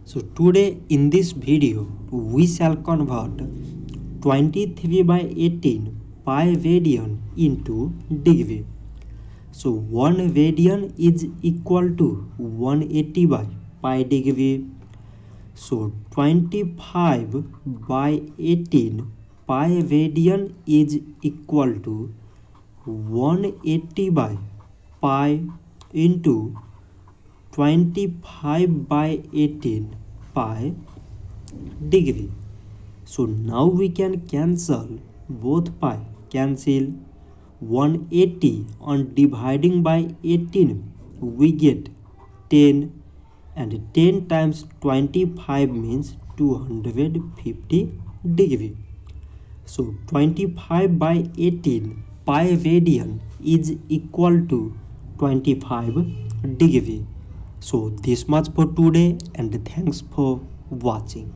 So today in this video we shall convert 23 by 18 pi radian into degree. So 1 radian is equal to 180 by pi degree. So 25 by 18 pi radian is equal to 180 by pi into 25 by 18 pi degree. So now we can cancel both pi. Cancel 180 on dividing by 18 we get 10, and 10 times 25 means 250 degree. So 25 by 18 pi radian is equal to 25 degree. So this much for today, and thanks for watching.